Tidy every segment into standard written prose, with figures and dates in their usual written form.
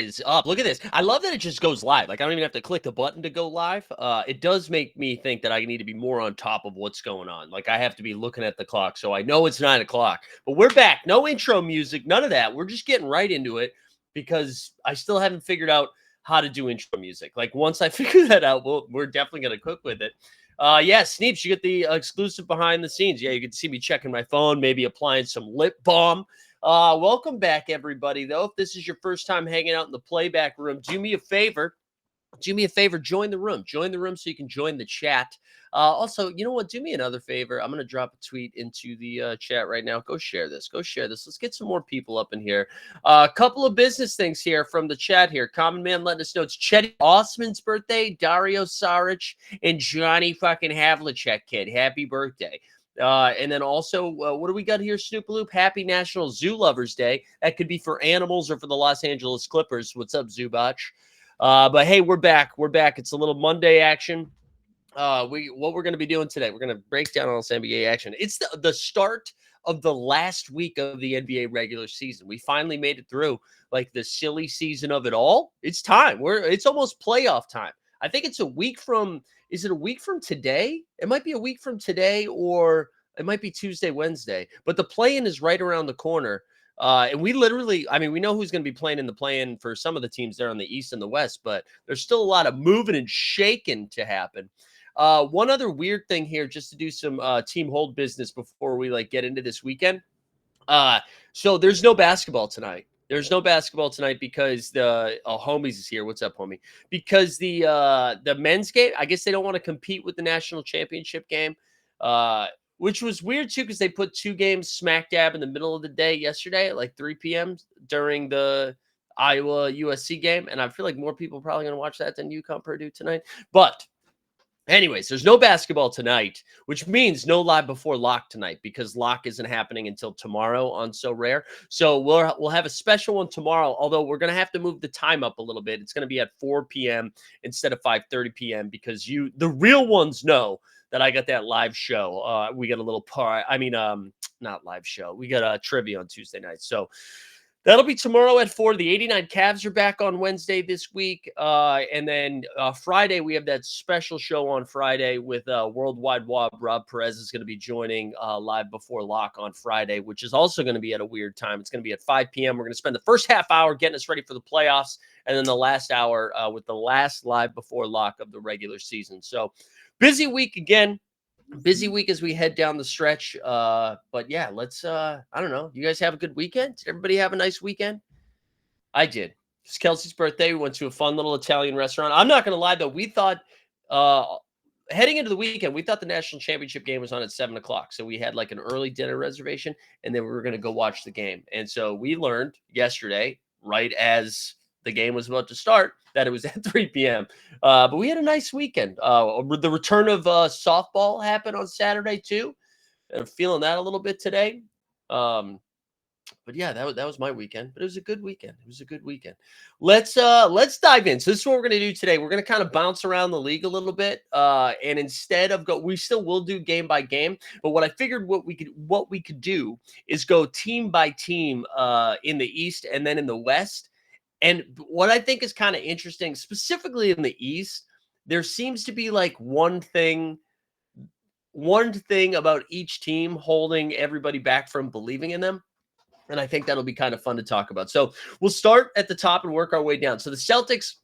is up. Look at this. I love that it just goes live. Like, I don't even have to click the button to go live. It does make me think that I need to be more on top of what's going on. Like, I have to be looking at the clock, so I know it's 9 o'clock. But we're back. No intro music, none of that. We're just getting right into it because I still haven't figured out how to do intro music. Like, once I figure that out, we're definitely going to cook with it. Yeah, Sneeps, you get the exclusive behind the scenes. Yeah, you can see me checking my phone, maybe applying some lip balm. Welcome back, everybody, though. If this is your first time hanging out in the playback room, do me a favor. Join the room. Join the room so you can join the chat. Also, you know what? Do me another favor. I'm going to drop a tweet into the chat right now. Go share this. Let's get some more people up in here. A couple of business things here from the chat here. Common Man letting us know it's Chetty Osman's birthday, Dario Saric, and Johnny fucking Havlicek, kid. Happy birthday. And then also, what do we got here, Snoopaloop? Happy National Zoo Lovers Day. That could be for animals or for the Los Angeles Clippers. What's up, Zubach? But hey, we're back. It's a little Monday action. What we're going to be doing today, we're going to break down all this NBA action. It's the start of the last week of the NBA regular season. We finally made it through like the silly season of it all. It's time. It's almost playoff time. I think it's a week from. Is it a week from today? It might be a week from today, or it might be Tuesday, Wednesday. But the play-in is right around the corner. And we literally, I mean, we know who's going to be playing in the play-in for some of the teams there on the East and the West, but there's still a lot of moving and shaking to happen. One other weird thing here, just to do some team hold business before we get into this weekend. So there's no basketball tonight. Because the homies is here. What's up, homie? Because the men's game, I guess they don't want to compete with the national championship game, which was weird too because they put two games smack dab in the middle of the day yesterday at like 3 p.m. during the Iowa USC game, and I feel like more people are probably going to watch that than UConn Purdue tonight. But anyways, there's no basketball tonight, which means no live before lock tonight because lock isn't happening until tomorrow on So Rare. So we'll have a special one tomorrow, although we're going to have to move the time up a little bit. It's going to be at 4 p.m. instead of 5:30 p.m. because the real ones know that I got that live show. We got a little not live show. We got a trivia on Tuesday night. So that'll be tomorrow at 4. The 89 Cavs are back on Wednesday this week. And then Friday, we have that special show on Friday with Worldwide Wob. Rob Perez is going to be joining live before lock on Friday, which is also going to be at a weird time. It's going to be at 5 p.m. We're going to spend the first half hour getting us ready for the playoffs, and then the last hour with the last live before lock of the regular season. So busy week again. Busy week as we head down the stretch. But yeah, let's, I don't know. You guys have a good weekend? Did everybody have a nice weekend? I did. It's Kelsey's birthday. We went to a fun little Italian restaurant. I'm not going to lie, though. We thought, heading into the weekend, we thought the national championship game was on at 7 o'clock. So we had like an early dinner reservation, and then we were going to go watch the game. And so we learned yesterday, right as the game was about to start, that it was at 3 p.m. But we had a nice weekend. The return of softball happened on Saturday too. I'm feeling that a little bit today. But yeah, that was my weekend. But it was a good weekend. Let's dive in. So this is what we're going to do today. We're going to kind of bounce around the league a little bit. And instead of we still will do game by game. But what I figured what we could do is go team by team in the East and then in the West. And what I think is kind of interesting, specifically in the East, there seems to be like one thing about each team holding everybody back from believing in them. And I think that'll be kind of fun to talk about. So we'll start at the top and work our way down. So the Celtics,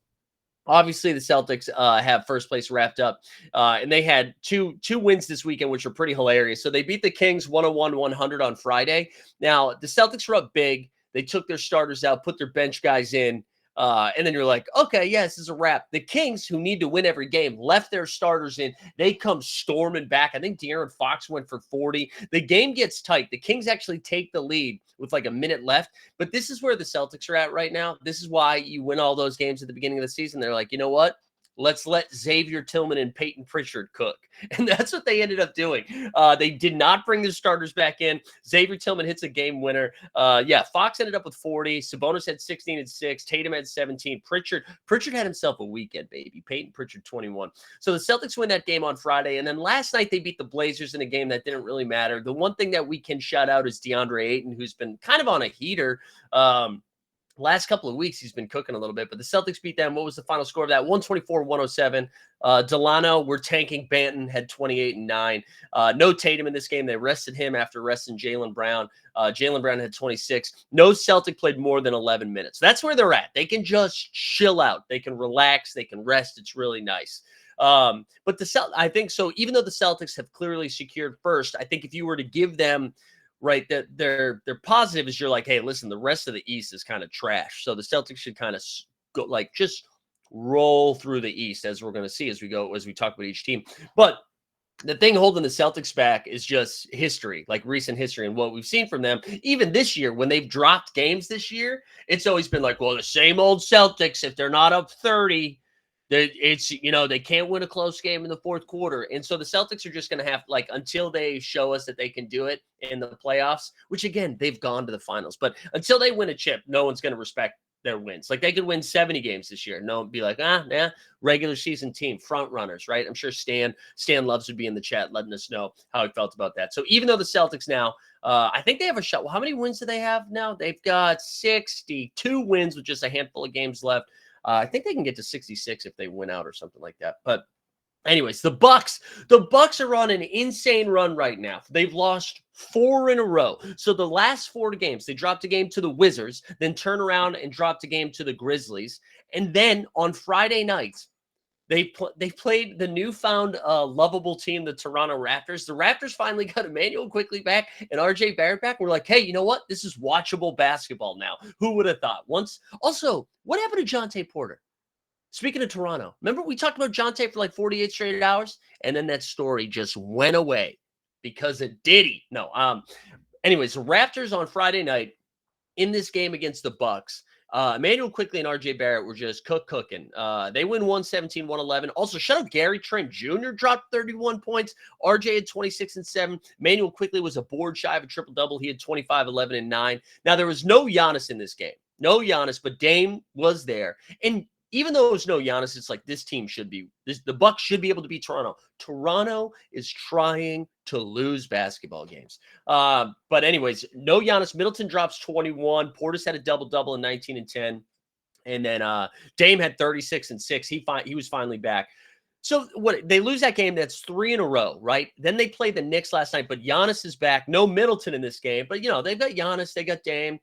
obviously the Celtics have first place wrapped up. And they had two wins this weekend, which are pretty hilarious. So they beat the Kings 101-100 on Friday. Now, the Celtics were up big. They took their starters out, put their bench guys in, and then you're like, okay, yeah, this is a wrap. The Kings, who need to win every game, left their starters in. They come storming back. I think De'Aaron Fox went for 40. The game gets tight. The Kings actually take the lead with like a minute left. But this is where the Celtics are at right now. This is why you win all those games at the beginning of the season. They're like, you know what? Let's let Xavier Tillman and Peyton Pritchard cook. And that's what they ended up doing. They did not bring their starters back in. Xavier Tillman hits a game winner. Fox ended up with 40. Sabonis had 16 and 6. Tatum had 17. Pritchard had himself a weekend, baby. Peyton Pritchard, 21. So the Celtics win that game on Friday. And then last night they beat the Blazers in a game that didn't really matter. The one thing that we can shout out is DeAndre Ayton, who's been kind of on a heater. last couple of weeks, he's been cooking a little bit, but the Celtics beat them. What was the final score of that? 124-107. Delano, we're tanking. Banton had 28 and 9. No Tatum in this game. They rested him after resting Jaylen Brown. Jaylen Brown had 26. No Celtic played more than 11 minutes. That's where they're at. They can just chill out. They can relax. They can rest. It's really nice. But I think so. Even though the Celtics have clearly secured first, I think if you were to give them right, that their positive is you're like, hey, listen, the rest of the East is kind of trash. So the Celtics should kind of go like just roll through the East, as we're going to see as we talk about each team. But the thing holding the Celtics back is just history, like recent history and what we've seen from them. Even this year, when they've dropped games this year, it's always been like, well, the same old Celtics, if they're not up 30, it's, they can't win a close game in the fourth quarter. And so the Celtics are just going to have, like, until they show us that they can do it in the playoffs, which, again, they've gone to the finals. But until they win a chip, no one's going to respect their wins. Like, they could win 70 games this year. No one be like, regular season team, front runners, right? I'm sure Stan Loves would be in the chat letting us know how he felt about that. So even though the Celtics now, I think they have a shot. Well, how many wins do they have now? They've got 62 wins with just a handful of games left. I think they can get to 66 if they win out or something like that. But anyways, the Bucks are on an insane run right now. They've lost 4 in a row. So the last 4 games, they dropped a game to the Wizards, then turn around and dropped a game to the Grizzlies. And then on Friday night, they played the newfound lovable team, the Toronto Raptors. The Raptors finally got Emmanuel Quickley back and RJ Barrett back. We're like, hey, you know what? This is watchable basketball now. Who would have thought? Also, what happened to Jonte Porter? Speaking of Toronto, remember we talked about Jonte for like 48 straight hours? And then that story just went away because of Diddy. No. Anyways, the Raptors on Friday night in this game against the Bucks. Emmanuel Quickley and RJ Barrett were just cooking. They win 117-111. Also, shout out Gary Trent Jr. dropped 31 points. RJ had 26 and 7. Emmanuel Quickley was a board shy of a triple-double. He had 25, 11, and 9. Now, there was no Giannis in this game. No Giannis, but Dame was there. And even though it was no Giannis, it's like the Bucks should be able to beat Toronto. Toronto is trying to lose basketball games. But anyways, no Giannis. Middleton drops 21. Portis had a double-double in 19 and 10. And then Dame had 36 and 6. He was finally back. So they lose that game. That's 3 in a row, right? Then they played the Knicks last night, but Giannis is back. No Middleton in this game, but they've got Giannis, they got Dame.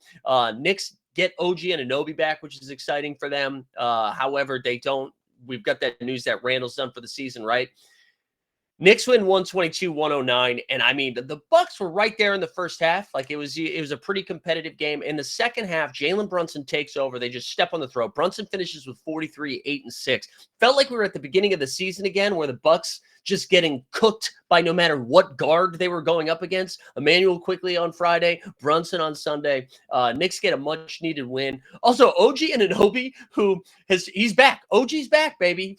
Knicks get OG Anunoby back, which is exciting for them. However, they don't. We've got that news that Randall's done for the season, right? Knicks win 122-109, and I mean the Bucks were right there in the first half. Like it was a pretty competitive game. In the second half, Jalen Brunson takes over. They just step on the throat. Brunson finishes with 43, 8 and 6. Felt like we were at the beginning of the season again, where the Bucks just getting cooked by no matter what guard they were going up against. Emmanuel Quickley on Friday, Brunson on Sunday. Knicks get a much needed win. Also, OG Anunoby, he's back. OG's back, baby,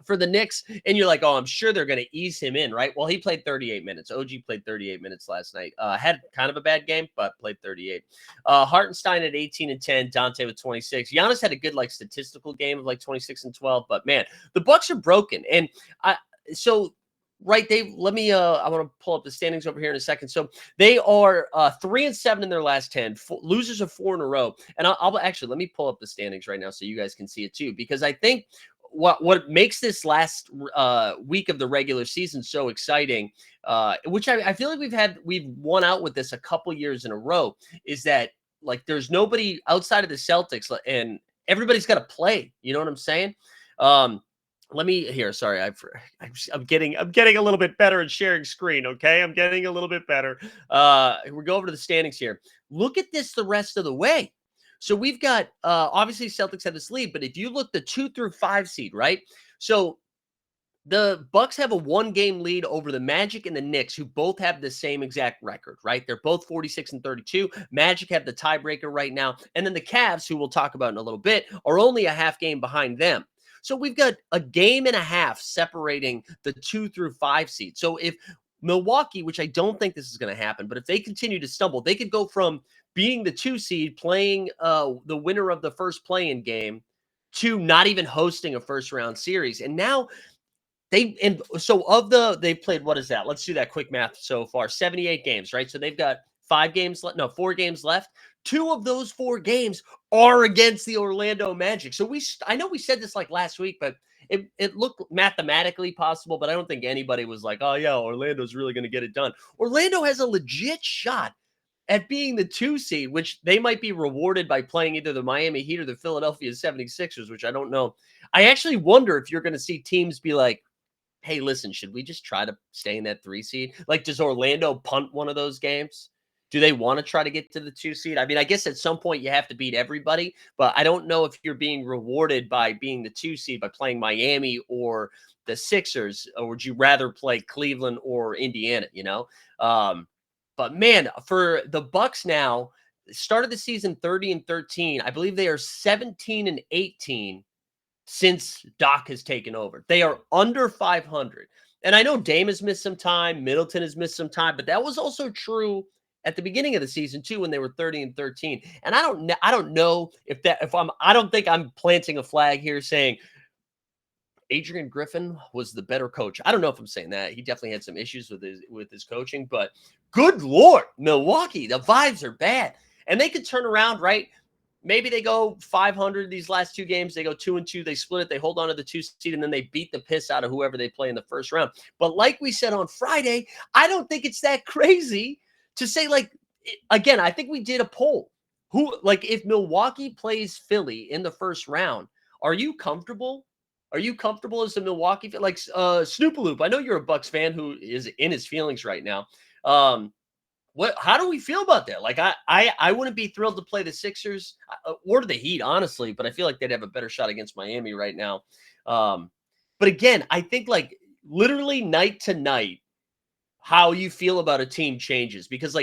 for the Knicks, and you're like, oh, I'm sure they're going to ease him in, right? Well, he played 38 minutes. OG played 38 minutes last night. Had kind of a bad game, but played 38. Hartenstein at 18 and 10. Dante with 26. Giannis had a good statistical game of 26 and 12. But man, the Bucks are broken, and right, I want to pull up the standings over here in a second. So they are 3 and 7 in their last 10. Losers of 4 in a row. And I'll actually let me pull up the standings right now so you guys can see it too, because I think what makes this last week of the regular season so exciting, which I feel like we've won out with this a couple years in a row, is that there's nobody outside of the Celtics and everybody's got to play. You know what I'm saying? Let me here. Sorry, I'm getting a little bit better at sharing screen. Okay, I'm getting a little bit better. We go over to the standings here. Look at this the rest of the way. So we've got, obviously Celtics have this lead, but if you look the 2 through 5 seed, right? So the Bucks have a 1-game lead over the Magic and the Knicks, who both have the same exact record, right? They're both 46 and 32. Magic have the tiebreaker right now. And then the Cavs, who we'll talk about in a little bit, are only a half game behind them. So we've got a game and a half separating the 2 through 5 seed. So if Milwaukee, which I don't think this is going to happen, but if they continue to stumble, they could go from being the 2 seed, playing the winner of the first play-in game, to not even hosting a first-round series. And now they've played, what is that? Let's do that quick math so far. 78 games, right? So they've got 4 games left. 2 of those 4 games are against the Orlando Magic. So I know we said this like last week, but it looked mathematically possible, but I don't think anybody was like, "Oh yeah, Orlando's really going to get it done." Orlando has a legit shot at being the 2 seed, which they might be rewarded by playing either the Miami Heat or the Philadelphia 76ers, which I don't know. I actually wonder if you're going to see teams be like, "Hey, listen, should we just try to stay in that 3 seed?" Like, does Orlando punt one of those games? Do they want to try to get to the 2 seed? I mean, I guess at some point you have to beat everybody, but I don't know if you're being rewarded by being the 2 seed by playing Miami or the Sixers, or would you rather play Cleveland or Indiana, you know? But man, for the Bucks now, started the season 30-13. I believe they are 17-18 since Doc has taken over. They are under 500. And I know Dame has missed some time, Middleton has missed some time, but that was also true at the beginning of the season too when they were 30-13. And I don't know I don't think I'm planting a flag here saying Adrian Griffin was the better coach. I don't know if I'm saying that. He definitely had some issues with his coaching, but good Lord, Milwaukee, the vibes are bad. And they could turn around, right? Maybe they go 500 these last 2 games. They go 2-2. They split it. They hold on to the 2 seed, and then they beat the piss out of whoever they play in the first round. But like we said on Friday, I don't think it's that crazy to say, like, again, I think we did a poll. If Milwaukee plays Philly in the first round, are you comfortable? Are you comfortable as a Milwaukee fan? Like Snoopaloop, I know you're a Bucks fan who is in his feelings right now. How do we feel about that? Like I wouldn't be thrilled to play the Sixers or the Heat, honestly, but I feel like they'd have a better shot against Miami right now. But again, I think like literally night to night, how you feel about a team changes because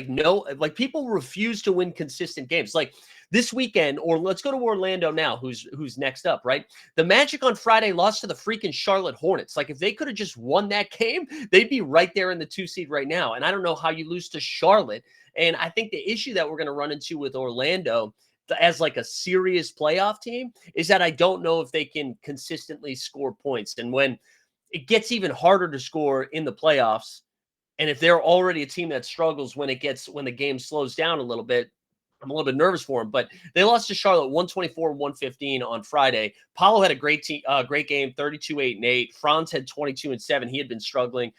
people refuse to win consistent games. Like this weekend, or let's go to Orlando now, who's next up, right? The Magic on Friday lost to the freaking Charlotte Hornets. Like if they could have just won that game, they'd be right there in the 2 seed right now. And I don't know how you lose to Charlotte. And I think the issue that we're going to run into with Orlando as like a serious playoff team is that I don't know if they can consistently score points. And when it gets even harder to score in the playoffs, and if they're already a team that struggles when the game slows down a little bit, I'm a little bit nervous for them. But they lost to Charlotte 124-115 on Friday. Paulo had a great game, 32-8-8. Franz had 22-7. He had been struggling.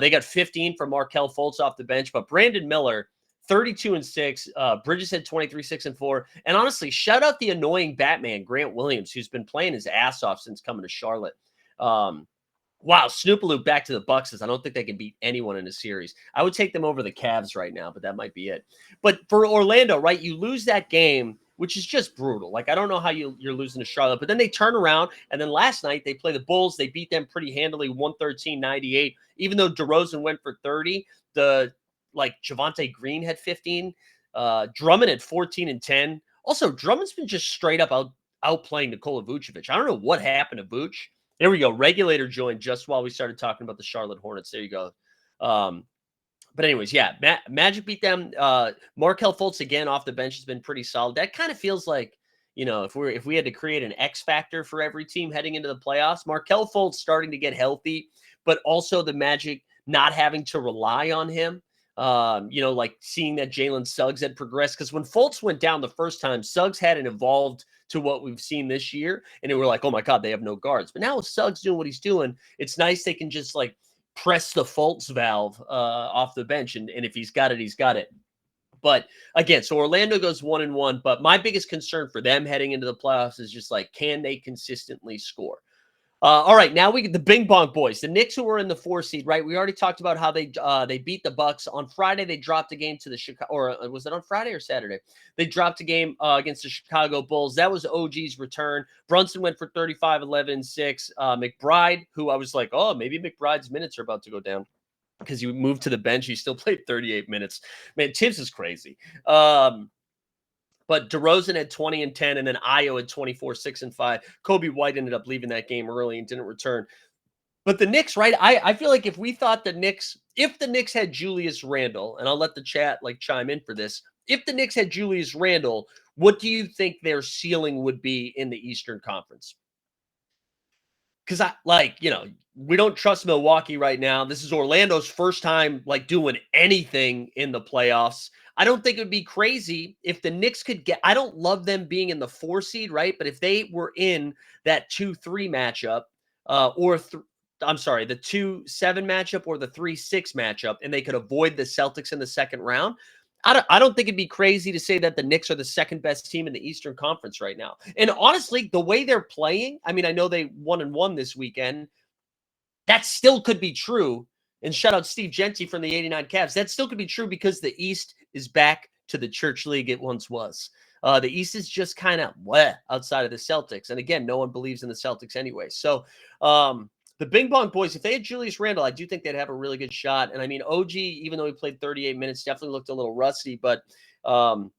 They got 15 from Markelle Fultz off the bench, but Brandon Miller 32-6. Bridges had 23-6-4. And honestly, shout out the annoying Batman, Grant Williams, who's been playing his ass off since coming to Charlotte. Wow, Snoopaloop back to the Bucks says, I don't think they can beat anyone in a series. I would take them over the Cavs right now, but that might be it. But for Orlando, right, you lose that game, which is just brutal. Like, I don't know how you're losing to Charlotte, but then they turn around, and then last night they play the Bulls. They beat them pretty handily, 113-98. Even though DeRozan went for 30, Javonte Green had 15. Drummond had 14 and 10. Also, Drummond's been just straight up outplaying Nikola Vucevic. I don't know what happened to Vuce. There we go. Regulator joined just while we started talking about the Charlotte Hornets. There you go. But anyways, yeah, Magic beat them. Markelle Fultz again off the bench has been pretty solid. That kind of feels like, if we had to create an X factor for every team heading into the playoffs, Markelle Fultz starting to get healthy, but also the Magic not having to rely on him. Like seeing that Jalen Suggs had progressed, because when Fultz went down the first time, Suggs hadn't evolved to what we've seen this year, and they were like, oh my God, they have no guards. But now with Suggs doing what he's doing, it's nice they can just like press the Fultz valve off the bench, and if he's got it, he's got it. But again, so Orlando goes 1-1, but my biggest concern for them heading into the playoffs is just like, can they consistently score? All right, now we get the Bing Bong Boys, the Knicks, who were in the 4 seed, right? We already talked about how they beat the Bucks on Friday. They dropped a game to the Chicago, or was it on Friday or Saturday? They dropped a game against the Chicago Bulls. That was OG's return. Brunson went for 35, 11, 6. McBride, who I was like, oh, maybe McBride's minutes are about to go down because he moved to the bench. He still played 38 minutes. Man, Tibbs is crazy. But DeRozan had 20 and 10, and then Ayo had 24, 6 and 5. Kobe White ended up leaving that game early and didn't return. But the Knicks, right? I feel like if the Knicks had Julius Randle, and I'll let the chat chime in for this. If the Knicks had Julius Randle, what do you think their ceiling would be in the Eastern Conference? Because we don't trust Milwaukee right now. This is Orlando's first time doing anything in the playoffs. I don't think it would be crazy if the Knicks could get, I don't love them being in the 4 seed, right? But if they were in that 2-3 matchup, I'm sorry, the 2-7 matchup or the 3-6 matchup, and they could avoid the Celtics in the second round. I don't think it'd be crazy to say that the Knicks are the second best team in the Eastern Conference right now. And honestly, the way they're playing, I mean, I know they 1-1 this weekend. That still could be true. And shout out Steve Genty from the 89 Cavs. That still could be true because the East is back to the church league it once was. The East is just kind of outside of the Celtics. And again, no one believes in the Celtics anyway. So the Bing Bong Boys, if they had Julius Randle, I do think they'd have a really good shot. And I mean, OG, even though he played 38 minutes, definitely looked a little rusty, but the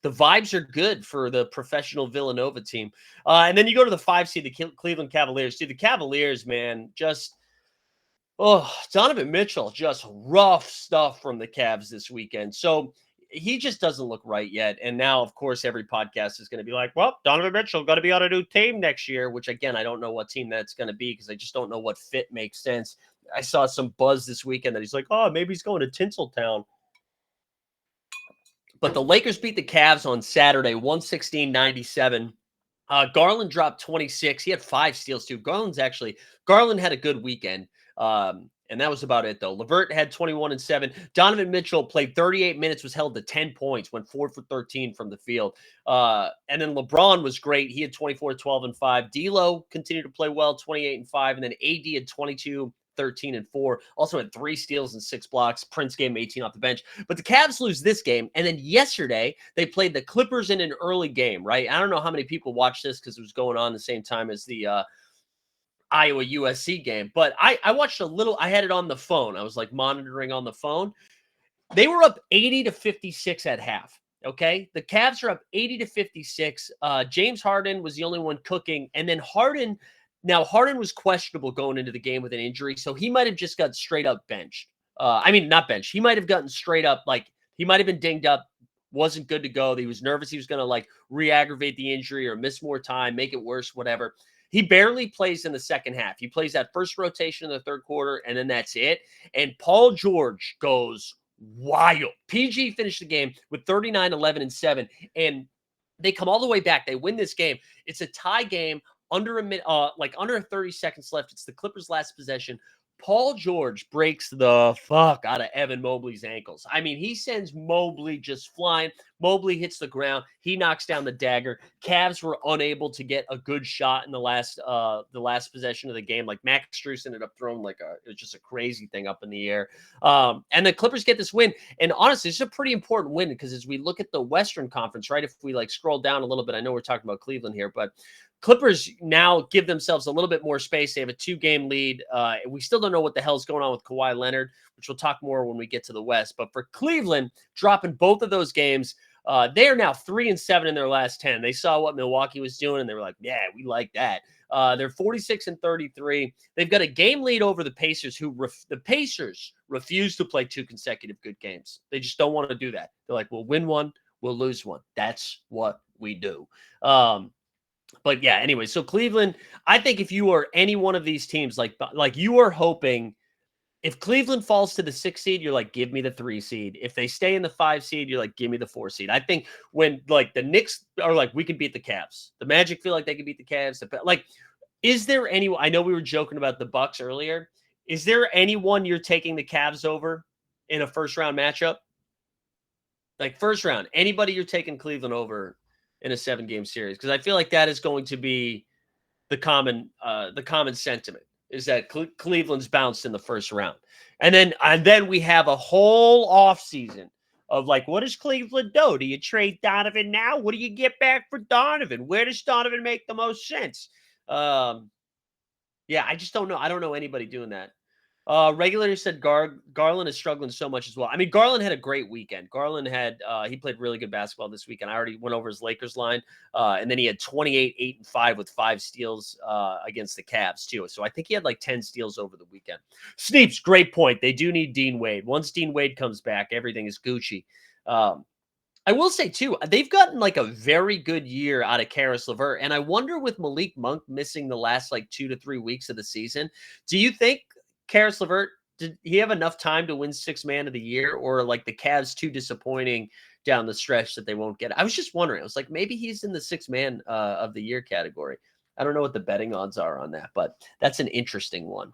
vibes are good for the professional Villanova team. And then you go to the 5 seed, the Cleveland Cavaliers. Dude, the Cavaliers, man, just Donovan Mitchell, just rough stuff from the Cavs this weekend. So he just doesn't look right yet. And now, of course, every podcast is going to be like, well, Donovan Mitchell got to be on a new team next year, which, again, I don't know what team that's going to be because I just don't know what fit makes sense. I saw some buzz this weekend that he's like, oh, maybe he's going to Tinseltown. But the Lakers beat the Cavs on Saturday, 116-97. Garland dropped 26. He had 5 steals, too. Garland had a good weekend. And that was about it, though. LeVert had 21 and 7. Donovan Mitchell played 38 minutes, was held to 10 points, went 4 for 13 from the field. And then LeBron was great. He had 24, 12, and 5. D'Lo continued to play well, 28 and 5. And then AD had 22, 13, and 4. Also had 3 steals and 6 blocks. Prince gave him 18 off the bench. But the Cavs lose this game. And then yesterday, they played the Clippers in an early game, right? I don't know how many people watched this because it was going on the same time as the Iowa USC game, but I watched a little. I had it on the phone. I was like monitoring on the phone. They were up 80-56 at half. Okay, the Cavs are up 80-56. James Harden was the only one cooking, and then Harden was questionable going into the game with an injury, so he might have just got straight up benched. I mean, not benched. He might have gotten straight up, like he might have been dinged up, wasn't good to go. He was nervous he was going to like re-aggravate the injury or miss more time, make it worse, whatever. He barely plays in the second half. He plays that first rotation in the third quarter, and then that's it. And Paul George goes wild. PG finished the game with 39, 11, and 7, and they come all the way back. They win this game. It's a tie game under a minute, under 30 seconds left. It's the Clippers' last possession. Paul George breaks the fuck out of Evan Mobley's ankles. I mean, he sends Mobley just flying. Mobley hits the ground. He knocks down the dagger. Cavs were unable to get a good shot in the last possession of the game. Like Max Strus ended up throwing it was just a crazy thing up in the air. And the Clippers get this win. And honestly, it's a pretty important win because as we look at the Western Conference, right? If we scroll down a little bit, I know we're talking about Cleveland here, but Clippers now give themselves a little bit more space. They have a 2-game lead. We still don't know what the hell's going on with Kawhi Leonard, which we'll talk more when we get to the West. But for Cleveland, dropping both of those games, they are now 3-7 in their last 10. They saw what Milwaukee was doing, and they were like, yeah, we like that. They're 46-33. They've got a game lead over the Pacers, the Pacers refuse to play 2 consecutive good games. They just don't want to do that. They're like, we'll win one, we'll lose one. That's what we do. But yeah, anyway, so Cleveland, I think if you are any one of these teams, like you are hoping if Cleveland falls to the 6 seed, you're like, give me the 3 seed. If they stay in the 5 seed, you're like, give me the 4 seed. I think when the Knicks are like, we can beat the Cavs. The Magic feel like they can beat the Cavs. Is there anyone? I know we were joking about the Bucks earlier. Is there anyone you're taking the Cavs over in a first round matchup? Like first round, anybody you're taking Cleveland over in a 7-game series? Because I feel like that is going to be the common sentiment is that Cleveland's bounced in the first round. And then we have a whole offseason of what does Cleveland do? Do you trade Donovan now? What do you get back for Donovan? Where does Donovan make the most sense? Yeah, I just don't know. I don't know anybody doing that. Regulator said Garland is struggling so much as well. I mean, Garland had a great weekend. Garland had he played really good basketball this weekend. I already went over his Lakers line, and then he had 28, 8, and 5 with 5 steals against the Cavs too. So I think he had 10 steals over the weekend. Sneeps, great point. They do need Dean Wade. Once Dean Wade comes back, everything is Gucci. I will say too, they've gotten a very good year out of Caris LeVert, and I wonder with Malik Monk missing the last 2 to 3 weeks of the season, do you think Caris LeVert did he have enough time to win sixth man of the year, or like the Cavs too disappointing down the stretch that they won't get it? I was just wondering. I was like, maybe he's in the sixth man of the year category. I don't know what the betting odds are on that, but that's an interesting one.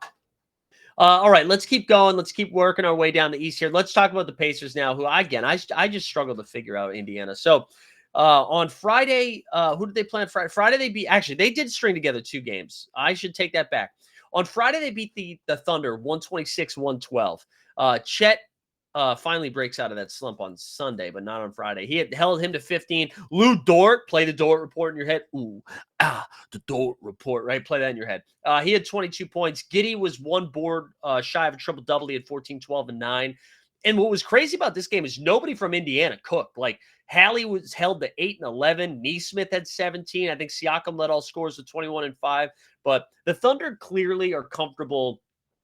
All right, let's keep going. Let's keep working our way down the East here. Let's talk about the Pacers now, who I just struggle to figure out Indiana. So on Friday, who did they play on Friday? Friday they did string together 2 games. I should take that back. On Friday, they beat the Thunder 126-112. Chet finally breaks out of that slump on Sunday, but not on Friday. He had held him to 15. Lou Dort, play the Dort report in your head. Ooh, the Dort report, right? Play that in your head. He had 22 points. Giddey was 1 board shy of a triple-double. He had 14, 12, and 9. And what was crazy about this game is nobody from Indiana cooked. Like, Hallie was held to 8 and 11. Neesmith had 17. I think Siakam led all scores with 21 and 5. But the Thunder clearly are comfortable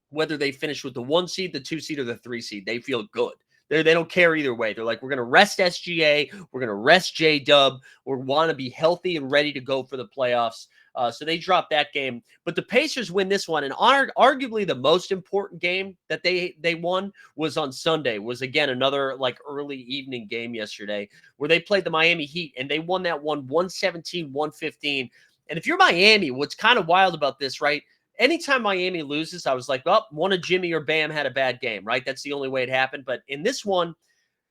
whether they finish with the 1 seed, the 2 seed, or the 3 seed. They feel good. They don't care either way. They're like, we're going to rest SGA. We're going to rest J-Dub. We want to be healthy and ready to go for the playoffs. So they dropped that game. But the Pacers win this one. And arguably the most important game that they won was on Sunday. Was, again, another like early evening game yesterday where they played the Miami Heat. And they won that one 117-115. And if you're Miami, what's kind of wild about this, right? Anytime Miami loses, I was like, well, one of Jimmy or Bam had a bad game, right? That's the only way it happened. But in this one,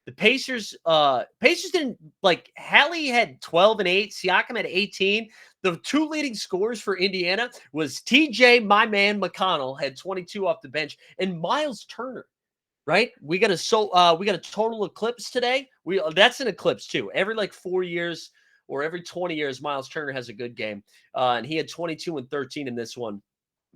the Pacers didn't, like, Hallie had 12 and 8. Siakam had 18. The 2 leading scorers for Indiana was TJ, my man, McConnell, had 22 off the bench, and Miles Turner, right? We got a total eclipse today. That's an eclipse too. Every like 4 years or every 20 years, Miles Turner has a good game. And he had 22 and 13 in this one.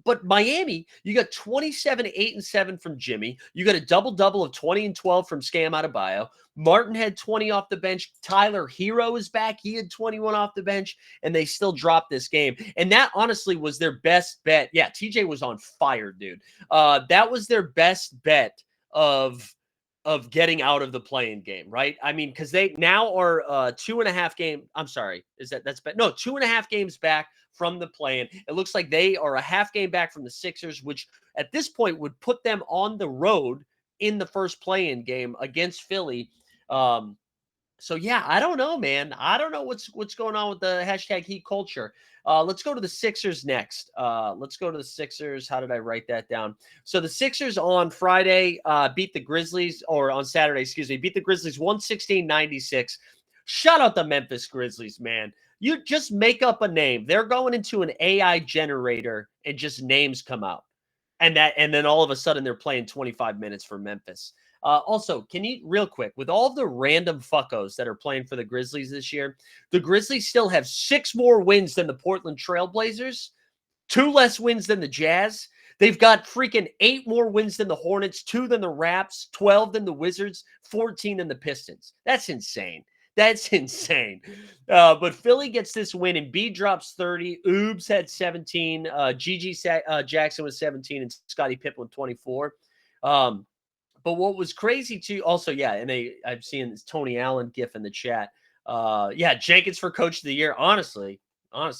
But Miami, you got 27, 8, and 7 from Jimmy. You got a double-double of 20 and 12 from Scam Adebayo. Martin had 20 off the bench. Tyler Hero is back. He had 21 off the bench, and they still dropped this game. And that, honestly, was their best bet. Yeah, TJ was on fire, dude. That was their best bet of getting out of the play-in game, right? I mean, because they now are 2.5 game. I'm sorry, that's bet? No, 2.5 games back from the play-in. It looks like they are a half game back from the Sixers, which at this point would put them on the road in the first play-in game against Philly. So yeah, I don't know, man. I don't know what's going on with the hashtag Heat culture. Let's go to the Sixers next. Let's go to the Sixers. How did I write that down? So the Sixers on Friday beat the Grizzlies, or on Saturday, excuse me, beat the Grizzlies 116-96. Shout out the Memphis Grizzlies, man. You just make up a name. They're going into an AI generator and just names come out. And then all of a sudden they're playing 25 minutes for Memphis. Also, can you, real quick, with all the random fuckos that are playing for the Grizzlies this year, the Grizzlies still have 6 more wins than the Portland Trailblazers, 2 less wins than the Jazz. They've got freaking 8 more wins than the Hornets, 2 than the Raps, 12 than the Wizards, 14 than the Pistons. That's insane. That's insane. But Philly gets this win, and B drops 30. Oobs had 17. Gigi Jackson was 17, and Scottie Pippen with 24. But what was crazy too, also, yeah, and I've seen this Tony Allen gif in the chat. Yeah, Jenkins for Coach of the Year. Honestly,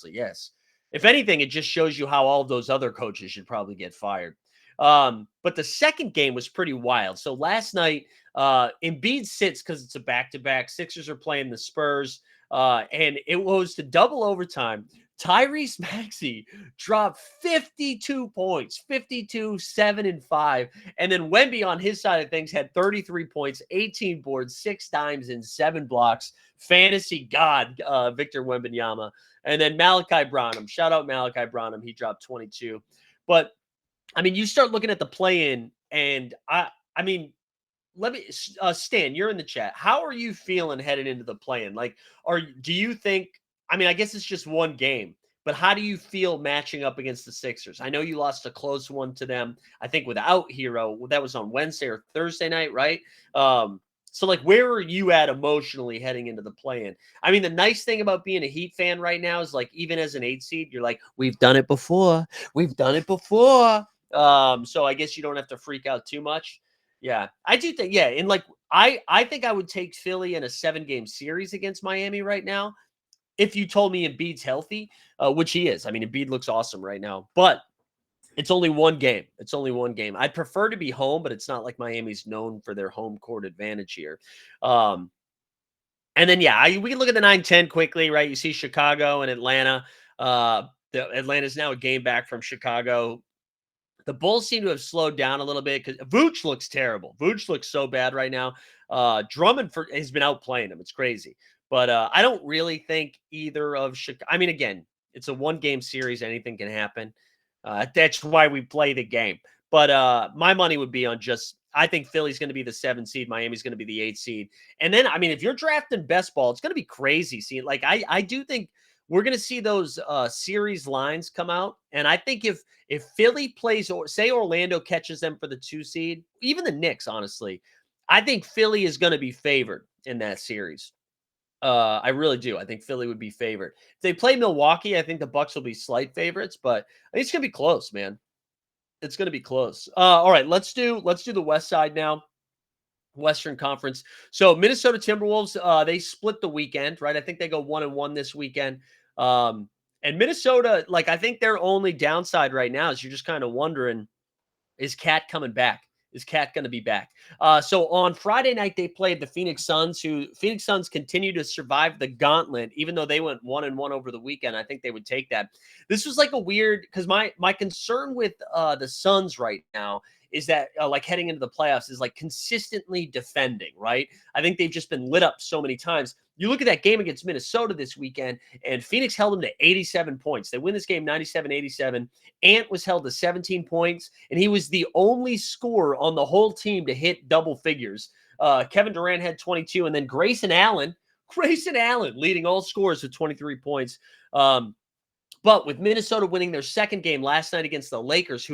yes. If anything, it just shows you how all of those other coaches should probably get fired. But the second game was pretty wild. So last night, Embiid sits because it's a back-to-back. Sixers are playing the Spurs, and it was to double overtime. Tyrese Maxey dropped 52 points, 52, 7, and 5. And then Wemby on his side of things had 33 points, 18 boards, 6 dimes, and 7 blocks. Fantasy god, Victor Wembanyama. And then Malachi Branham. Shout out Malachi Branham. He dropped 22. But, I mean, you start looking at the play-in, and I mean, let me, Stan, you're in the chat. How are you feeling headed into the play-in? Like, do you think, I mean, I guess it's just one game, but how do you feel matching up against the Sixers? I know you lost a close one to them, I think, without Hero. That was on Wednesday or Thursday night, right? So, like, where are you at emotionally heading into the play-in? I mean, the nice thing about being a Heat fan right now is, like, even as an 8 seed, you're like, we've done it before. We've done it before. So I guess you don't have to freak out too much. Yeah, I do think, yeah, and, like, I think I would take Philly in a 7-game series against Miami right now if you told me Embiid's healthy, which he is. I mean, Embiid looks awesome right now. But It's only one game. It's only one game. I'd prefer to be home, but it's not like Miami's known for their home court advantage here. Um, and then, yeah, we can look at the 9-10 quickly, right? You see Chicago and Atlanta. Atlanta's now a game back from Chicago. The Bulls seem to have slowed down a little bit because Vooch looks terrible. Vooch looks so bad right now. Drummond has been outplaying him. It's crazy. But I don't really think either of Chicago. I mean, again, it's a one-game series. Anything can happen. That's why we play the game. But my money would be on just I think Philly's going to be the 7 seed. Miami's going to be the 8 seed. And then, I mean, if you're drafting best ball, it's going to be crazy. See, like I do think we're going to see those series lines come out. And I think if Philly plays, or say Orlando catches them for the 2 seed, even the Knicks, honestly, I think Philly is going to be favored in that series. I really do. I think Philly would be favored. If they play Milwaukee, I think the Bucks will be slight favorites, but I think it's going to be close, man. It's going to be close. All right, let's do the West side now. Western Conference. So Minnesota Timberwolves, they split the weekend, right? I think they go 1-1 this weekend. And Minnesota, like, I think their only downside right now is you're just kind of wondering, is Cat coming back? Is Cat going to be back? So on Friday night, they played the Phoenix Suns, who Phoenix Suns continue to survive the gauntlet, even though they went 1-1 over the weekend. I think they would take that. This was like a weird, because my concern with the Suns right now is that like heading into the playoffs is like consistently defending, right? I think they've just been lit up so many times. You look at that game against Minnesota this weekend, and Phoenix held them to 87 points. They win this game 97-87. Ant was held to 17 points, and he was the only scorer on the whole team to hit double figures. Kevin Durant had 22, and then Grayson Allen leading all scorers with 23 points. But with Minnesota winning their second game last night against the Lakers,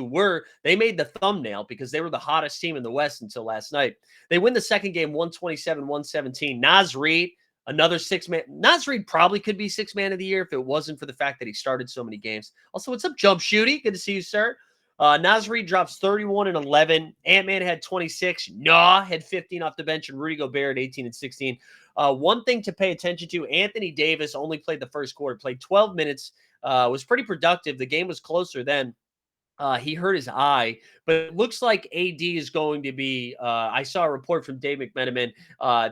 they made the thumbnail because they were the hottest team in the West until last night. They win the second game 127-117. Naz Reid, another 6-man. Naz Reid probably could be 6-man of the year if it wasn't for the fact that he started so many games. Also, what's up, Jump Shooty? Good to see you, sir. Naz Reid drops 31 and 11. Ant-Man had 26. Nah had 15 off the bench, and Rudy Gobert had 18 and 16. One thing to pay attention to, Anthony Davis only played the first quarter, played 12 minutes, was pretty productive. The game was closer then. He hurt his eye, but it looks like AD is going to be. I saw a report from Dave McMenamin.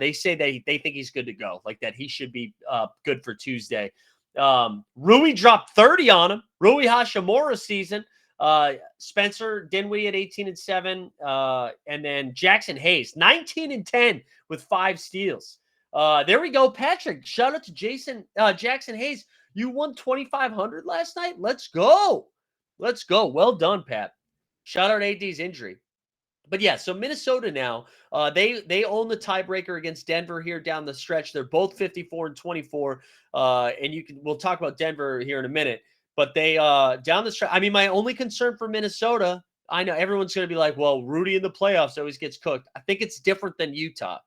They say they think he's good to go, like that he should be good for Tuesday. Rui dropped 30 on him. Rui Hashimura season. Spencer Dinwiddie at 18 and 7, and then Jackson Hayes 19 and 10 with 5 steals. There we go, Patrick. Shout out to Jackson Hayes. You won 2,500 last night. Let's go. Let's go. Well done, Pat. Shout out AD's injury. But yeah, so Minnesota now, they own the tiebreaker against Denver here down the stretch. They're both 54 and 24. And we'll talk about Denver here in a minute. But they down the stretch. I mean, my only concern for Minnesota, I know everyone's going to be like, well, Rudy in the playoffs always gets cooked. I think it's different than Utah,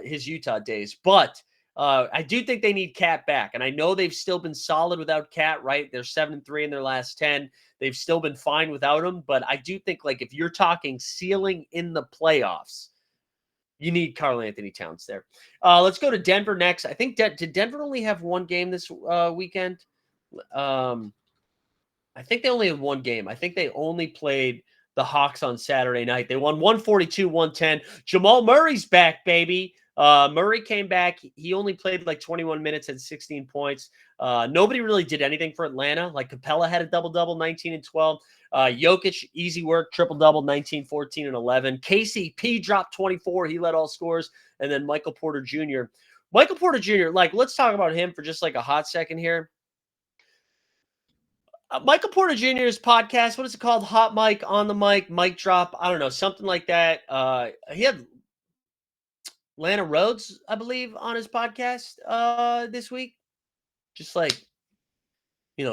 his Utah days. But I do think they need Cat back. And I know they've still been solid without Cat, right? They're 7-3 in their last 10. They've still been fine without him. But I do think, like, if you're talking ceiling in the playoffs, you need Karl-Anthony Towns there. Let's go to Denver next. I think did Denver only have one game this weekend? I think they only had one game. I think they only played the Hawks on Saturday night. They won 142-110. Jamal Murray's back, baby. Murray came back. He only played like 21 minutes and 16 points. Nobody really did anything for Atlanta. Like Capella had a double-double, 19 and 12. Jokic, easy work, triple-double, 19, 14, and 11. KCP dropped 24. He led all scores. And then Michael Porter Jr. Like, let's talk about him for just like a hot second here. Michael Porter Jr.'s podcast, what is it called? Hot Mic, On the Mic, Mic Drop. I don't know, something like that. He had Lana Rhodes, I believe, on his podcast this week. Just like,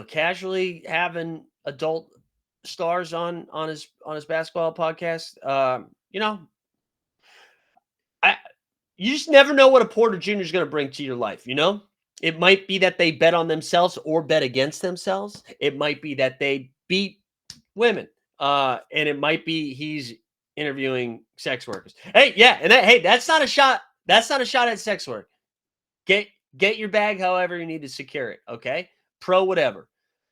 casually having adult stars on his basketball podcast. You just never know what a Porter Jr. is going to bring to your life, It might be that they bet on themselves or bet against themselves. It might be that they beat women. And it might be he's interviewing sex workers. Hey, yeah. And that's not a shot. That's not a shot at sex work. Get your bag however you need to secure it. Okay. Pro whatever.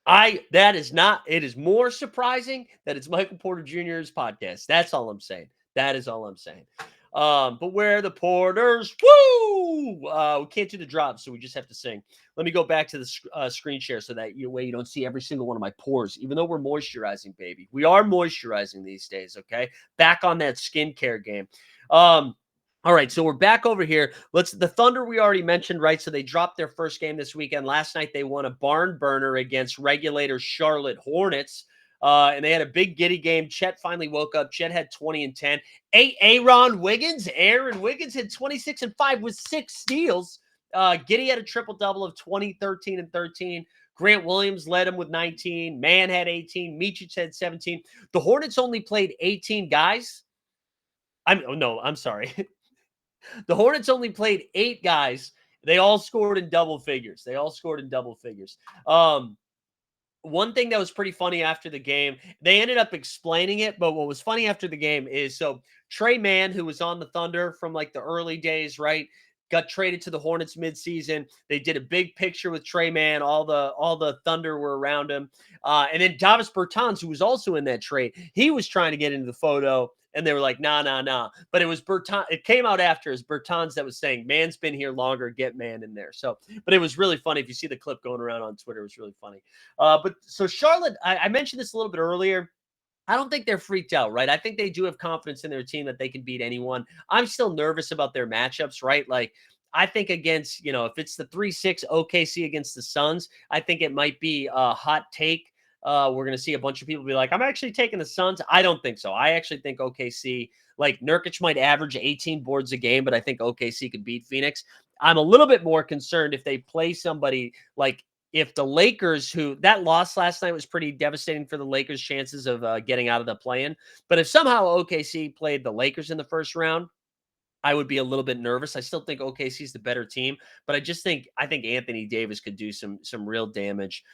That is not, it is more surprising that it's Michael Porter Jr.'s podcast. That's all I'm saying. That is all I'm saying. But where are the Porters? Woo! We can't do the drops, so we just have to sing. Let me go back to the screen share so that you don't see every single one of my pores, even though we're moisturizing, baby. We are moisturizing these days, okay? Back on that skincare game. All right, so we're back over here. The Thunder we already mentioned, right? So they dropped their first game this weekend. Last night they won a barn burner against regulator Charlotte Hornets. And they had a big giddy game. Chet finally woke up. Chet had 20 and 10. Aaron Wiggins had 26 and 5 with 6 steals. Giddy had a triple-double of 20, 13, and 13. Grant Williams led him with 19. Mann had 18. Micic had 17. The Hornets only played 18 guys. I'm sorry. The Hornets only played 8 guys. They all scored in double figures. One thing that was pretty funny after the game, they ended up explaining it, but what was funny after the game is, so Trey Mann, who was on the Thunder from like the early days, right, got traded to the Hornets midseason. They did a big picture with Trey Mann. All the Thunder were around him. And then Davis Bertans, who was also in that trade, he was trying to get into the photo. And they were like, nah. But it was Bertans. It came out after as Bertans that was saying, Mann's been here longer, get Mann in there. So, but it was really funny. If you see the clip going around on Twitter, it was really funny. But so Charlotte, I mentioned this a little bit earlier. I don't think they're freaked out, right? I think they do have confidence in their team that they can beat anyone. I'm still nervous about their matchups, right? Like, I think against, if it's the 3-6 OKC against the Suns, I think it might be a hot take. We're going to see a bunch of people be like, I'm actually taking the Suns. I don't think so. I actually think OKC, like Nurkic might average 18 boards a game, but I think OKC could beat Phoenix. I'm a little bit more concerned if they play somebody like, if the Lakers, who that loss last night was pretty devastating for the Lakers' chances of getting out of the play-in. But if somehow OKC played the Lakers in the first round, I would be a little bit nervous. I still think OKC is the better team, but I think Anthony Davis could do some real damage.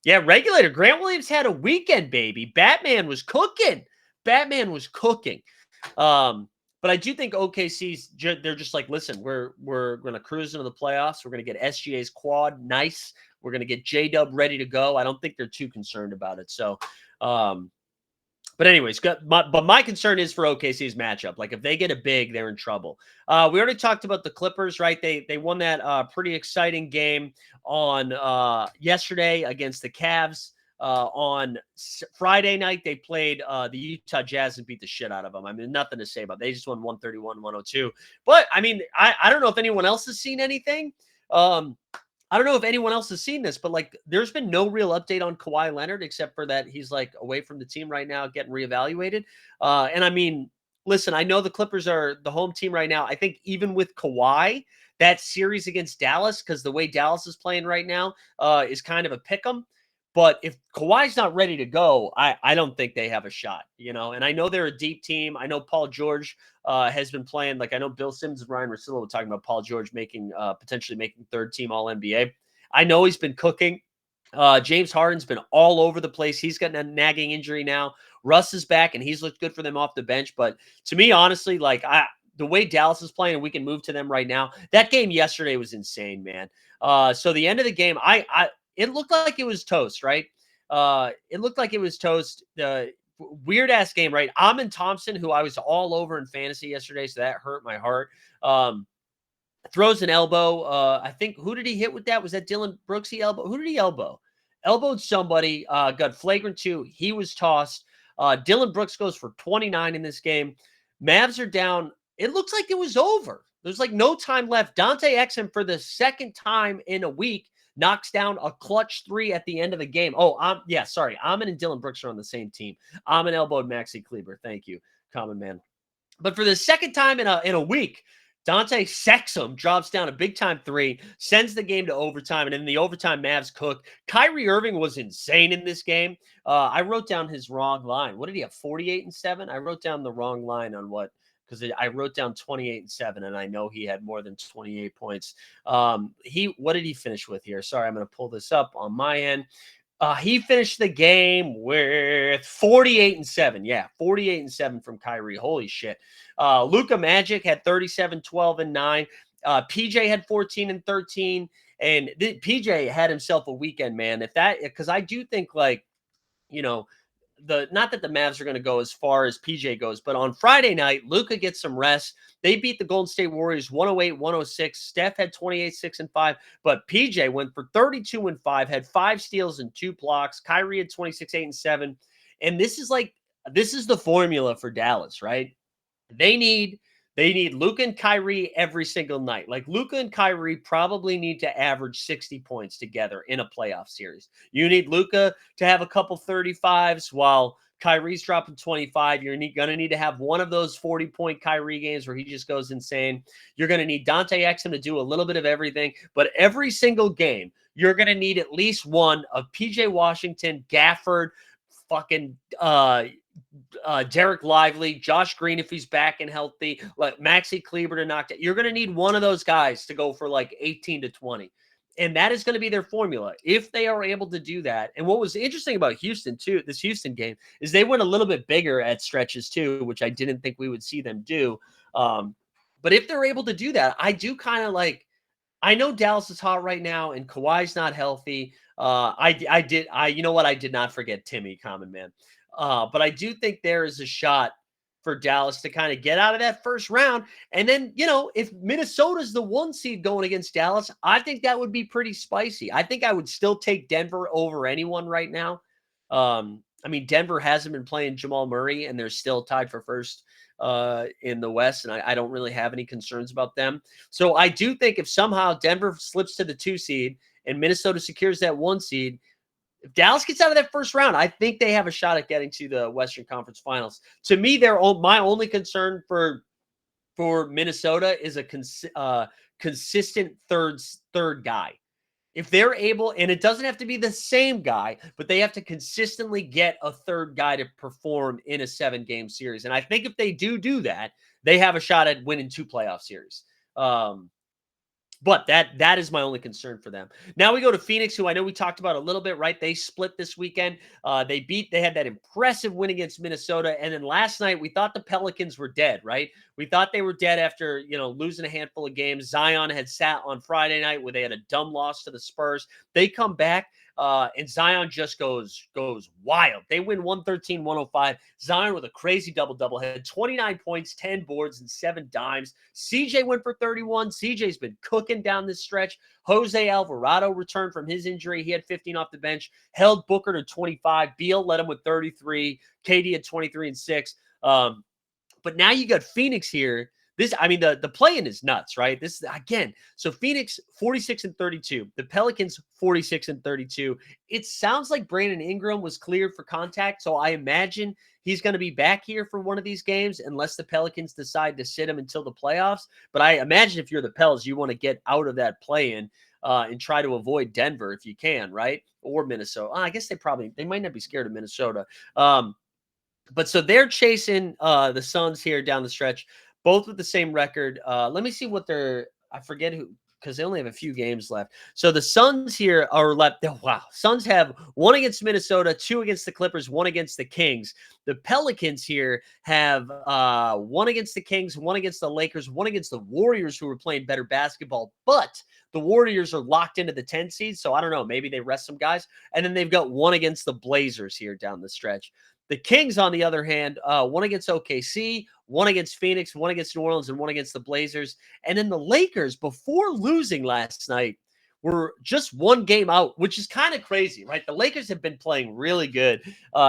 Yeah, regulator Grant Williams had a weekend, baby. Batman was cooking. But I do think they're just like, listen, we're going to cruise into the playoffs. We're going to get SGA's quad nice. We're going to get J-Dub ready to go. I don't think they're too concerned about it. So, but anyways, my concern is for OKC's matchup. Like if they get a big, they're in trouble. We already talked about the Clippers, right? They won that pretty exciting game on yesterday against the Cavs. On Friday night, they played the Utah Jazz and beat the shit out of them. I mean, nothing to say about it. They just won 131-102. But, I mean, I don't know if anyone else has seen anything. I don't know if anyone else has seen this, but, like, there's been no real update on Kawhi Leonard except for that he's, like, away from the team right now getting reevaluated. And, I mean, listen, I know the Clippers are the home team right now. I think even with Kawhi, that series against Dallas, because the way Dallas is playing right now is kind of a pick 'em. But if Kawhi's not ready to go, I don't think they have a shot, And I know they're a deep team. I know Paul George has been playing. Like I know Bill Simmons and Ryan Russillo were talking about Paul George potentially making third team All NBA. I know he's been cooking. James Harden's been all over the place. He's got a nagging injury now. Russ is back, and he's looked good for them off the bench. But to me, honestly, the way Dallas is playing, and we can move to them right now. That game yesterday was insane, man. So the end of the game, it looked like it was toast, right? It looked like it was toast. The weird ass game, right? Amin Thompson, who I was all over in fantasy yesterday, so that hurt my heart. Throws an elbow. I think, who did he hit with that? Was that Dylan Brooks? He elbow? Who did he elbow? Elbowed somebody. Got flagrant 2. He was tossed. Dylan Brooks goes for 29 in this game. Mavs are down. It looks like it was over. There's like no time left. Dante Exum, for the second time in a week, knocks down a clutch 3 at the end of the game. Sorry. Amin and Dylan Brooks are on the same team. Amin elbowed Maxi Kleber. Thank you, common man. But for the second time in a week, Dante Exum drops down a big-time 3, sends the game to overtime, and in the overtime, Mavs cook. Kyrie Irving was insane in this game. I wrote down his wrong line. What did he have, 48 and 7? I wrote down the wrong line on what, because I wrote down 28 and 7, and I know he had more than 28 points. What did he finish with here? Sorry, I'm going to pull this up on my end. He finished the game with 48 and 7. Yeah, 48 and 7 from Kyrie. Holy shit. Luka Magic had 37, 12, and 9. PJ had 14 and 13. And PJ had himself a weekend, man. Because I do think like, you know, not that the Mavs are going to go as far as PJ goes, but on Friday night, Luka gets some rest. They beat the Golden State Warriors 108-106. Steph had 28, 6, and 5, but PJ went for 32 and 5, had 5 steals and 2 blocks. Kyrie had 26, 8, and 7. And this is the formula for Dallas, right? They need Luka and Kyrie every single night. Like Luka and Kyrie probably need to average 60 points together in a playoff series. You need Luka to have a couple 35s while Kyrie's dropping 25. You're going to need to have one of those 40-point Kyrie games where he just goes insane. You're going to need Dante Exum to do a little bit of everything. But every single game, you're going to need at least one of PJ Washington, Gafford, fucking Derek Lively, Josh Green if he's back and healthy, like Maxi Kleber to knock it. You're going to need one of those guys to go for like 18 to 20. And that is going to be their formula if they are able to do that. And what was interesting about Houston too, this Houston game, is they went a little bit bigger at stretches too, which I didn't think we would see them do. But if they're able to do that, I do kind of like, I know Dallas is hot right now and Kawhi's not healthy. You know what? I did not forget Timmy, Common Man. But I do think there is a shot for Dallas to kind of get out of that first round. And then, if Minnesota's the 1 seed going against Dallas, I think that would be pretty spicy. I think I would still take Denver over anyone right now. Denver hasn't been playing Jamal Murray, and they're still tied for first in the West, and I don't really have any concerns about them. So I do think if somehow Denver slips to the 2 seed and Minnesota secures that 1 seed, if Dallas gets out of that first round, I think they have a shot at getting to the Western Conference Finals. To me, my only concern for Minnesota is a consistent third guy. If they're able, and it doesn't have to be the same guy, but they have to consistently get a third guy to perform in a 7-game series. And I think if they do that, they have a shot at winning 2 playoff series. But that is my only concern for them. Now we go to Phoenix, who I know we talked about a little bit, right? They split this weekend. They had that impressive win against Minnesota. And then last night, we thought the Pelicans were dead, right? We thought they were dead after, losing a handful of games. Zion had sat on Friday night where they had a dumb loss to the Spurs. They come back. And Zion just goes wild. They win 113-105. Zion with a crazy double-double, had 29 points, 10 boards, and 7 dimes. CJ went for 31. CJ's been cooking down this stretch. Jose Alvarado returned from his injury. He had 15 off the bench, held Booker to 25. Beal led him with 33. KD had 23 and 6. But now you got Phoenix here. The play-in is nuts, right? This again. So Phoenix 46-32, the Pelicans 46-32. It sounds like Brandon Ingram was cleared for contact, so I imagine he's going to be back here for one of these games, unless the Pelicans decide to sit him until the playoffs. But I imagine if you're the Pels, you want to get out of that play-in and try to avoid Denver if you can, right? Or Minnesota. I guess they might not be scared of Minnesota. But so they're chasing the Suns here down the stretch. Both with the same record. Let me see what I forget who, because they only have a few games left. So the Suns here are left. Wow. Suns have 1 against Minnesota, 2 against the Clippers, 1 against the Kings. The Pelicans here have 1 against the Kings, 1 against the Lakers, 1 against the Warriors, who are playing better basketball. But the Warriors are locked into the 10 seed. So I don't know. Maybe they rest some guys. And then they've got 1 against the Blazers here down the stretch. The Kings, on the other hand, 1 against OKC, 1 against Phoenix, 1 against New Orleans, and 1 against the Blazers. And then the Lakers, before losing last night, were just 1 game out, which is kind of crazy, right? The Lakers have been playing really good.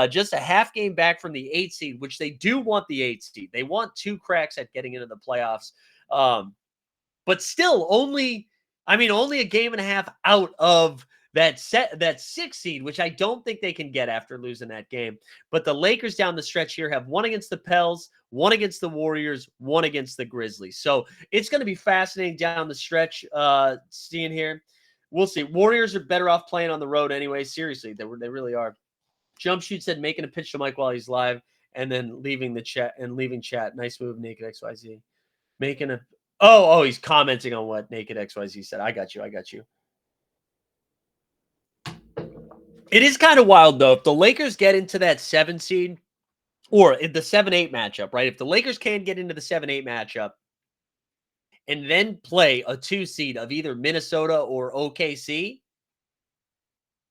Just a half game back from the 8 seed, which they do want the 8 seed. They want 2 cracks at getting into the playoffs. But still, only a game and a half out of that 6 seed, which I don't think they can get after losing that game. But the Lakers down the stretch here have 1 against the Pels, 1 against the Warriors, 1 against the Grizzlies. So it's going to be fascinating down the stretch, seeing here. We'll see. Warriors are better off playing on the road anyway. Seriously, they really are. Jump Shoot said making a pitch to Mike while he's live and then leaving chat. Nice move, Naked XYZ. He's commenting on what Naked XYZ said. I got you. It is kind of wild, though. If the Lakers get into that 7 seed or the 7-8 matchup, right? If the Lakers can get into the 7-8 matchup and then play a 2 seed of either Minnesota or OKC,